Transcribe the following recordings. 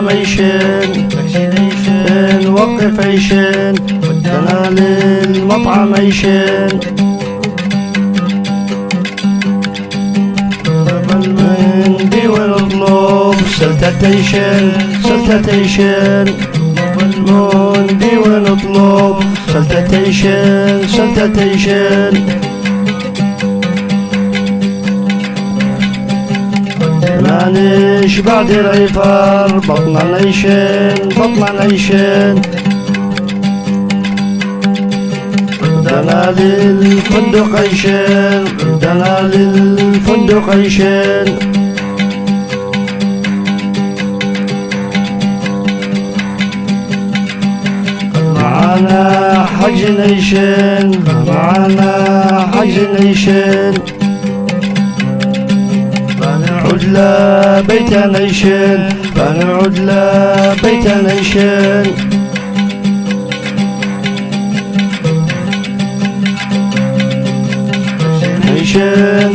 عيشن وقف عيشن ودنا للمطعم عيشن المندي ونطلب سلطة عيشن المندي ونطلب سلطة عيشن ما نشبع العفار بطنا نعيشن دنا للفندق عيشن معانا حج نعيشن بنعود لبيتنا نعيشن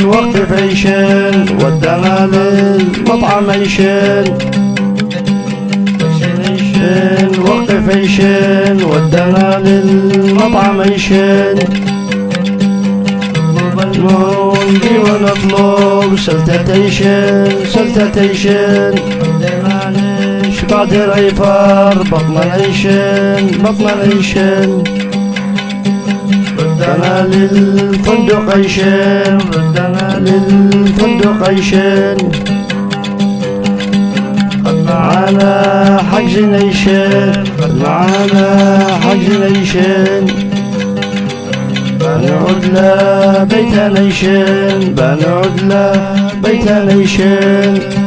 وقف عيشن ودنا للمطعم وقف عيشن ودنا للمطعم المندي ونطلب سلطة عيشن ما نشبع العفار بطنا نعيشن ردنا للفندق عيشن قد معانا حجز نعيشن بنعود لبيتنا نعيشن